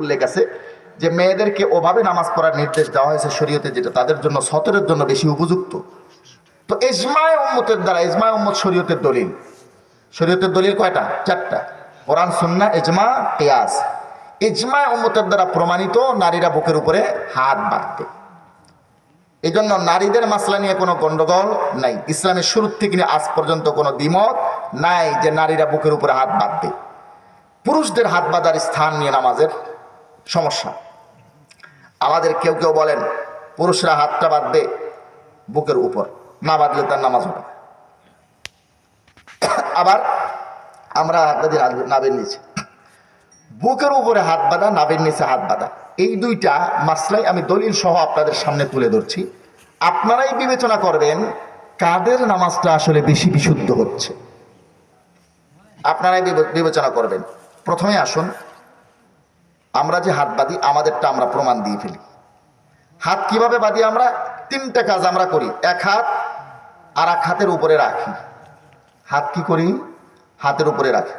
উল্লেখ আছে যে মেয়েদেরকে ওভাবে নামাজ পড়ার নির্দেশ দেওয়া হয়েছে শরীয়তে, যেটা তাদের জন্য সতরের জন্য বেশি উপযুক্ত। তো ইজমায়ে উম্মতের দ্বারা, ইজমায়ে উম্মত শরীয়তের দলিল। শরীয়তের দলিল কয়টা? চারটা: কোরআন, সুন্নাহ, ইজমা, কিয়াস। ইজমায়ে উম্মতের দ্বারা প্রমাণিত নারীরা বুকের উপরে হাত বাঁধবে। এই জন্য নারীদের মাসলা নিয়ে কোনো গন্ডগোল নাই। ইসলামের শুরু থেকে নিয়ে আজ পর্যন্ত কোনো দ্বিমত নাই যে নারীরা বুকের উপরে হাত বাঁধবে। পুরুষদের হাত বাঁধার স্থান নিয়ে নামাজের সমস্যা। আমাদের কেউ কেউ বলেন পুরুষরা হাতটা বাঁধবে বুকের উপর, না বাঁধলে তার নামাজ হবে না। আবার আমরা নাবের নিচে, বুকের উপরে হাত বাঁধা, নাবের নিচে হাত বাঁধা, এই দুইটা মাসলাই আমি দলিল সহ আপনাদের সামনে তুলে ধরছি। আপনারাই বিবেচনা করবেন কাদের নামাজটা আসলে বেশি বিশুদ্ধ হচ্ছে। আপনারাই বিবেচনা করবেন। প্রথমে আসুন, আমরা যে হাত বাঁধি আমাদেরটা আমরা প্রমাণ দিয়ে ফেলি। হাত কিভাবে বাঁধি? আমরা তিনটা কাজ আমরা করি। এক হাত আর এক হাতের উপরে রাখি। হাত কি করি? হাতের উপরে রাখি।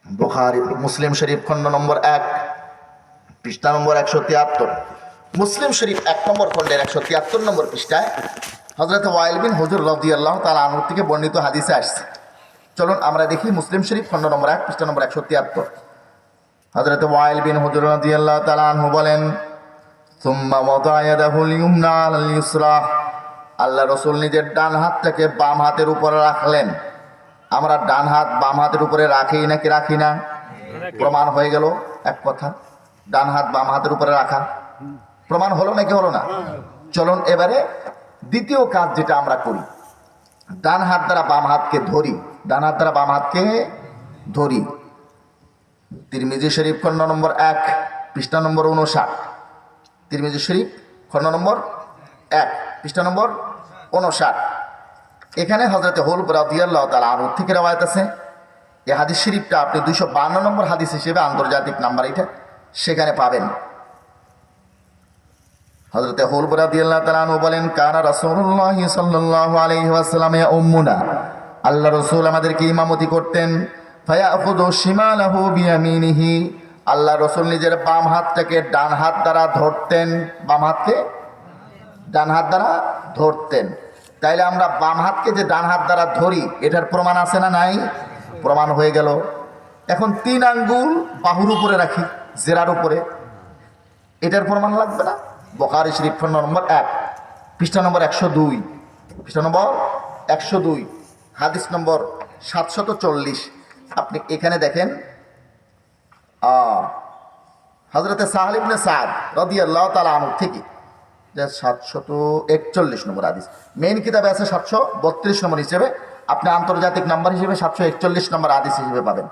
বুখারী, মুসলিম শরীফ খণ্ড নম্বর 1 পৃষ্ঠা নম্বর 173, মুসলিম শরীফ 1 নম্বর খণ্ডের 173 নম্বর পৃষ্ঠায় হযরত ওয়াইল বিন হুজর রাদিয়াল্লাহু তাআলা আনহু থেকে বর্ণিত হাদিসে আসছে। চলুন আমরা দেখি মুসলিম শরীফ খণ্ড নম্বর 1 পৃষ্ঠা নম্বর 173। হযরত ওয়াইল বিন হুজর রাদিয়াল্লাহু তাআলা আনহু বলেন, সুম্মা ওয়াদা ইয়াদাহুল ইউমনা আলাল ইউসরা, আল্লাহ রাসূল নিজের ডান হাতটাকে বাম হাতের উপরে রাখলেন। আমরা ডান হাত বাম হাতের উপরে রাখি নাকি রাখি না? প্রমাণ হয়ে গেল এক কথা, ডান হাত বাম হাতের উপরে রাখা প্রমাণ হলো নাকি হলো না? চলুন এবারে দ্বিতীয় কাজ যেটা আমরা করি, ডান হাত দ্বারা বাম হাতকে ধরি। ডান হাত দ্বারা বাম হাতকে ধরি। তিরমিজি শরীফ খণ্ড নম্বর 1 পৃষ্ঠা নম্বর 59, তিরমিজি শরীফ খণ্ড নম্বর 1 পৃষ্ঠা নম্বর 59। এখানে হযরত হুলব রাদিয়াল্লাহু তাআলা আনহু থেকে রওয়ায়াত আছে। এই হাদিস শরীফটা আপনি 252 নম্বর হাদিস হিসেবে আন্তর্জাতিক নাম্বার এটা সেখানে পাবেন। হযরত হুলব রাদিয়াল্লাহু তাআলা আনহু বলেন, কানা রাসূলুল্লাহ সাল্লাল্লাহু আলাইহি ওয়াসাল্লাম ইয়াউমুনা, আল্লাহ রাসূল আমাদেরকে ইমামতি করতেন। ফায়াখুযু শিমালাহু বিয়ামিনিহি, আল্লাহ রাসূল নিজের বাম হাতটাকে ডান হাত দ্বারা ধরতেন। বাম হাতকে ডান হাত দ্বারা ধরতেন। তাইলে আমরা বাম হাতকে যে ডান হাত দ্বারা ধরি, এটার প্রমাণ আছে না নাই? প্রমাণ হয়ে গেল। এখন 3 আঙ্গুল বাহুর উপরে রাখি, জেরার উপরে, এটার প্রমাণ লাগবে না? বুখারী শরীফ খণ্ড নম্বর 1 পৃষ্ঠা নম্বর 102, পৃষ্ঠা নম্বর 102, হাদিস নম্বর 740। আপনি এখানে দেখেন হযরত সাহল ইবনে সাদ রাদিয়াল্লাহু তাআলা আনহু থেকে, যে 741 নম্বর হাদিস, মেইন কিতাবে আছে 732 নম্বর হিসেবে, আপনি আন্তর্জাতিক নাম্বার হিসেবে 741 নম্বর হাদিস হিসেবে পাবেন।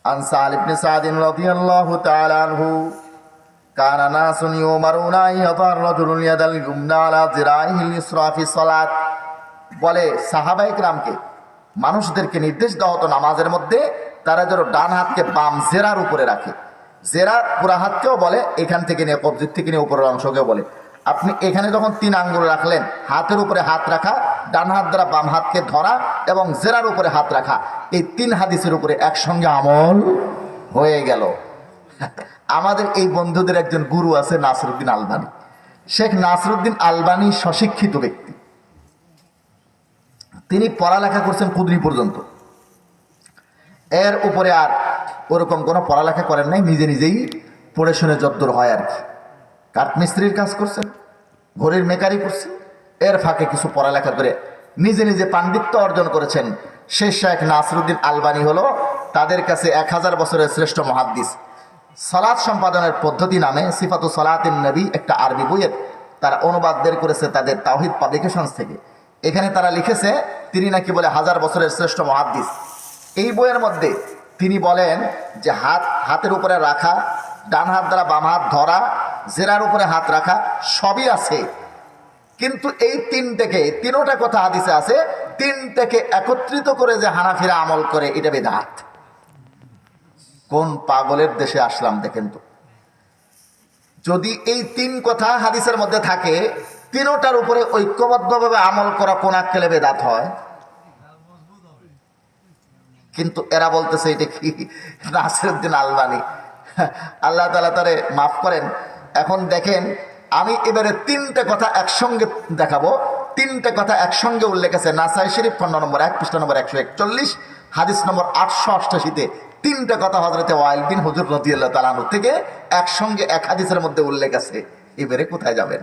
আন সাহল ইবনে সাদ রাদিয়াল্লাহু তাআলা আনহু, কানা নাসুন ইউমারুনা ইয়াদার রাজুলুন ইয়াদাল ইউমনা আলা জিরাইহিল ইসরা ফি সালাত, বলে সাহাবায়ে কেরামকে, মানুষদেরকে নির্দেশ দেওয়া হতো নামাজের মধ্যে তারা যেন ডান হাতকে বাম জেরার উপরে রাখে। জেরা পুরা হাতকেও বলে, এখান থেকে নিয়ে কবজির থেকে নিয়ে উপরের অংশকেও বলে। আপনি এখানে যখন 3 আঙ্গুল রাখলেন, হাতের উপরে হাত রাখা, ডান হাত দ্বারা বাম হাতকে ধরা এবং জেরার উপরে হাত রাখা, এই 3 হাদিসের উপরে একসঙ্গে আমল হয়ে গেল। আমাদের এই বন্ধুদের একজন গুরু আছে নাসিরউদ্দিন আলবানী। শেখ নাসিরউদ্দিন আলবানী স্বশিক্ষিত ব্যক্তি। তিনি পড়ালেখা করছেন কুদরি পর্যন্ত, এর উপরে আর ওরকম কোনো পড়ালেখা করেন নাই, নিজে নিজেই পড়ে শুনে যদ্দূর হয় আর কি। কাঠমিস্ত্রির কাজ করছেন, ঘড়ির মেকারি করছেন, এর ফাঁকে কিছু পড়ালেখা করে নিজে নিজে পাণ্ডিত্য অর্জন করেছেন। সেই শেখ নাসিরউদ্দিন আলবানী হলো তাদের কাছে 1000 বছরের শ্রেষ্ঠ মুহাদ্দিস। সালাত সম্পাদনের পদ্ধতি নামে সিফাতু সালাতিন নবী একটা আরবি বইয়ের তারা অনুবাদ বের করেছে তাদের তাওহীদ পাবলিকেশনস থেকে। এখানে তারা লিখেছে তিনি নাকি বলে 1000 বছরের শ্রেষ্ঠ মুহাদ্দিস। এই বইয়ের মধ্যে তিনি বলেন যে হাতের উপরে রাখা, ডান হাত দ্বারা বাম হাত ধরা, জেরার উপরে হাত রাখা সবই আছে, কিন্তু এই 3টা কথা হাদিসে আছে, 3টাকে একত্রিত করে যে হানাফিরা আমল করে এটা বিদআত। কোন পাগলের দেশে আসলাম দেখেন তো। যদি এই 3 কথা হাদিসের মধ্যে থাকে, 3টার উপরে ঐক্যবদ্ধভাবে আমল করা কোন আক্কেলে বিদআত হয়? কিন্তু এরা বলতেছে এটা কি নাসিরউদ্দিন আলবানী আল্লাহ তাআলা তারে মাফ করেন। এখন দেখেন, আমি এবারে তিনটা কথা একসঙ্গে দেখাবো। তিনটা কথা একসঙ্গে উল্লেখ আছে নাসাই শরীফ খণ্ড নম্বর 1 পৃষ্ঠা নম্বর 141 হাদিস নম্বর 888-তে। তিনটা কথা হযরতে ওয়াইল বিন হুজর রাদিয়াল্লাহু তাআলা আনহু থেকে একসঙ্গে এক হাদিসের মধ্যে উল্লেখ আছে। এবারে কোথায় যাবেন?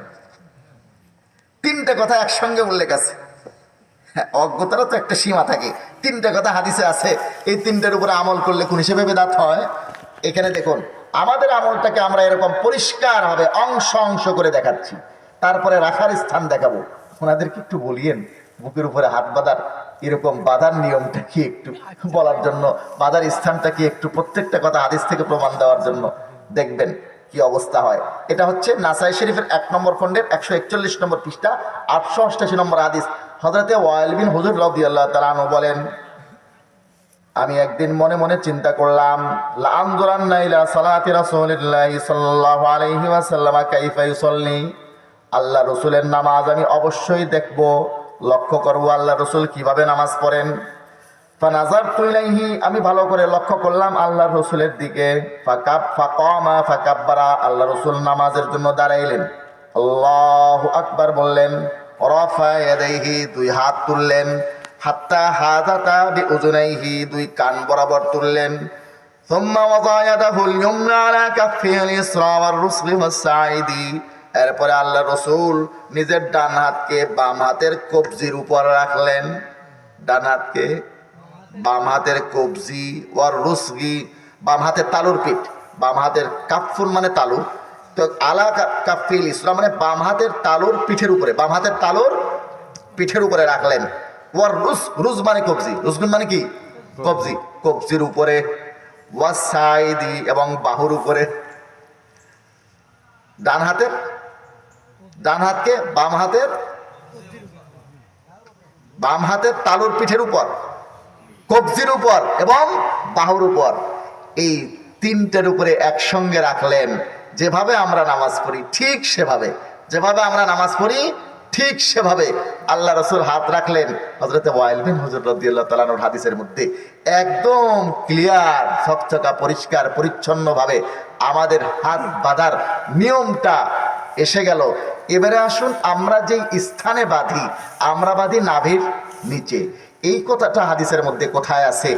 তিনটা কথা একসঙ্গে উল্লেখ আছে। অজ্ঞতারও তো একটা সীমা থাকে। তিনটা কথা হাদিসে আছে, এই তিনটার উপরে আমল করলে কোন হিসেবে বেদাত হয়? এখানে দেখুন, আমাদের আমলটাকে আমরা এরকম পরিষ্কার হবে অংশ অংশ করে দেখাচ্ছি, তারপরে রাখার স্থান দেখাবো। ওনাদেরকে একটু বলিয়েন বুকের উপরে হাত বাঁধার, এরকম বাঁধার নিয়মটা কি একটু বলার জন্য, বাঁধার স্থানটা কি একটু, প্রত্যেকটা কথা হাদিস থেকে প্রমাণ দেওয়ার জন্য। দেখবেন কি অবস্থা হয়। এটা হচ্ছে নাসাই শরীফের 1 নম্বর খণ্ডের 141 নম্বর পৃষ্ঠা 888 নম্বর হাদিস। হযরতে ওয়াইল বিন হুজর রাদিয়াল্লাহু তাআলা আনহু বলেন, আমি একদিন মনে মনে চিন্তা করলাম, লাআনজুরান্না ইলা সালাতি রাসূলিল্লাহি সাল্লাল্লাহু আলাইহি ওয়াসাল্লাম কাইফা ইউসাল্লি, আল্লাহ রাসূলের নামাজ আমি অবশ্যই দেখব, লক্ষ্য করব আল্লাহ রাসূল কিভাবে নামাজ পড়েন। ফানাযারতু ইলাইহি, আমি ভালো করে লক্ষ্য করলাম আল্লাহ রাসূলের দিকে। ফাকামা ফাকাব্বারা, আল্লাহ রাসূল নামাজের জন্য দাঁড়াইলেন, আল্লাহু আকবার বললেন, রাফা ইয়াদাইহি, দুই হাত তুললেন, হাত্তা হাযাতা বিউযুনাইহি, দুই কান বরাবর তুললেন। সুম্মা ওয়াযা ইয়াদাহুল ইয়ুমনা আলা কাফিহিল ইসরা ওয়ার রুসগি ওয়াস-সাঈদি, এরপরে আল্লাহ রাসূল নিজের ডান হাতকে বাম হাতের কবজির উপর রাখলেন। ডান হাতকে বাম হাতের কবজি, ওয়ার রুসগি, বাম হাতের তালুর পিঠ, বাম হাতের কাফুর মানে তালু, তো আলা কাফিল ইসরা মানে বাম হাতের তালুর পিঠের উপরে, বাম হাতের তালুর পিঠের উপরে রাখলেন। ওয়ার রুজ মানে কবজি, রুজগুন মানে কি কবজি, কবজির উপরে। ওয়াসাইদি, এবং বাহুর উপরে। ডান হাতকে বাম হাতের তালুর পিঠের উপর, কবজির উপর এবং বাহুর উপর, এই তিনটের উপরে একসঙ্গে রাখলেন। যেভাবে আমরা নামাজ পড়ি ঠিক সেভাবে, যেভাবে আমরা নামাজ পড়ি ঠিক সেভাবে আল্লাহ রাসূল হাত রাখলেন। হযরতে ওয়াইল বিন হুজর রাদিয়াল্লাহু তাআলা আনহুর হাদিসের মধ্যে একদম ক্লিয়ার, চকচকা, পরিষ্কার পরিচ্ছন্নভাবে আমাদের হাত বাঁধার নিয়মটা এসে গেল। এবারে আসুন, আমরা যেই স্থানে বাঁধি, আমরা বাঁধি নাভির নিচে। এই কথাটা হাদিসের মধ্যে কোথায় আছে?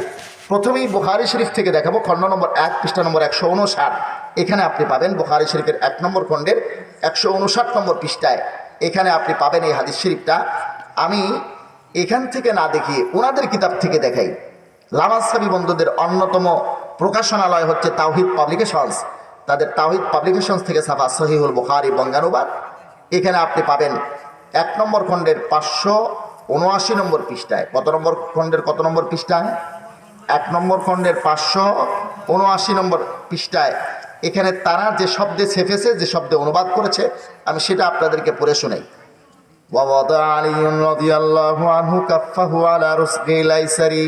প্রথমেই বুখারী শরীফ থেকে দেখাবো, খণ্ড নম্বর 1 পৃষ্ঠা নম্বর 159। এখানে আপনি পাবেন বুখারী শরীফের 1 নম্বর খণ্ডের 159 নম্বর পৃষ্ঠায়। এখানে আপনি পাবেন এই হাদিস শরীফটা। আমি এখান থেকে না দেখিয়ে ওনাদের কিতাব থেকে দেখাই। লামাজহাবী বন্ধুদের অন্যতম প্রকাশনালয় হচ্ছে তাওহীদ পাবলিকেশনস। তাদের তাওহীদ পাবলিকেশনস থেকে ছাপা সহিহুল বুখারী বঙ্গানুবাদ। এখানে আপনি পাবেন 1 নম্বর খণ্ডের 579 নম্বর পৃষ্ঠায়। কত নম্বর খণ্ডের কত নম্বর পৃষ্ঠায়? 1 নম্বর খণ্ডের 579 নম্বর পৃষ্ঠায়। এখানে তারা যে শব্দে ছেপেছে, যে শব্দে অনুবাদ করেছে, আমি সেটা আপনাদেরকে পড়ে শোনাই। ওয়াওয়াদা আলিয়ুন রাদিয়াল্লাহু আনহু কাফফাহু আলা রুসগিল আইসারি,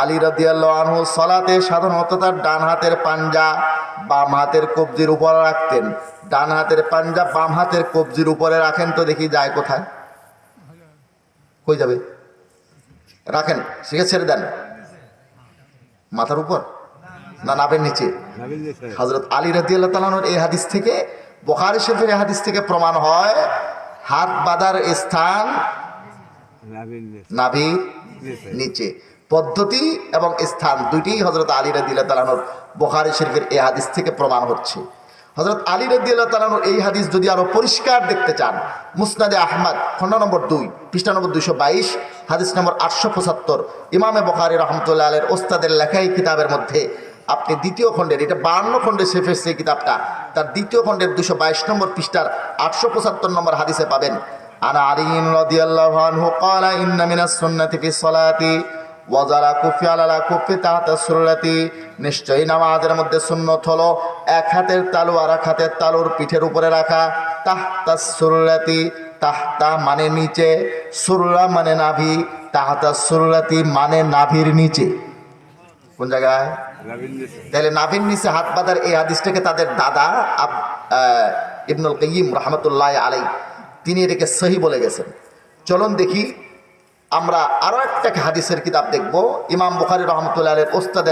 আলী রাদিয়াল্লাহু আনহু সালাতে সাধারণত তার ডান হাতের পাঞ্জা বাম হাতের কবজির উপর রাখতেন। ডান হাতের পাঞ্জা বাম হাতের কবজির উপরে রাখেন, তো দেখি যায় কোথায়? কই যাবে? রাখেন, শিখে ছেড়ে দেন। মাথার উপর না নাভের নিচে? হযরত আলী রাদিয়াল্লাহু তাআলা আনহুর এই হাদিস থেকে, বুখারী শরীফের এই হাদিস থেকে প্রমাণ হয় হাত বাঁধার স্থান নাভির নিচে। পদ্ধতি এবং স্থান দুইটি হযরত আলী রাদিয়াল্লাহু তাআলা আনহুর বুখারী শরীফের এই হাদিস থেকে প্রমাণ হচ্ছে। হযরত আলী রাদিয়াল্লাহু তাআলা আনহুর এই হাদিস যদি আরো পরিষ্কার দেখতে চান, মুসনাদে আহমদ খণ্ড নম্বর 2 পৃষ্ঠা নম্বর 222 হাদিস নম্বর 875, ইমামে বুখারী রাহমাতুল্লাহ আলাইহির ওস্তাদের লেখা এই কিতাবের মধ্যে আপনি দ্বিতীয় খণ্ডের, এটা 52 খণ্ডে শেফের সেই কিতাবটা, তার দ্বিতীয় খণ্ডের 222 নম্বর পৃষ্ঠার 875 নম্বর হাদিসে পাবেন, আনা আলী রাদিয়াল্লাহু আনহু ক্বালা ইন্না মিনাস সুন্নাতি ফিস সালাতি ওয়াজালা কুফি আলালা কুফি তাহতা সুররাতি, নিশ্চয়ই নামাজের মধ্যে সুন্নত হলো এক হাতের তালু আর এক হাতের তালুর পিঠের উপরে রাখা। তাহতা সুররাতি, তাহতা মানে নিচে, সুররা মানে নাভি, তাহতা সুররাতি মানে নাভির নিচে। কোন জায়গায়? তাহলে নাভির নিচে হাত বাঁধার এই হাদিসটাকে তাদের দাদা ইবনুল কাইয়িম রাহমাতুল্লাহি আলাইহি তিনি এটাকে সহি বলে গেছেন। চলুন দেখি আমরা আরো একটা হাদিসের কিতাব দেখব, ইমাম বুখারী রাহমাতুল্লাহি আলাইহির ওস্তাদ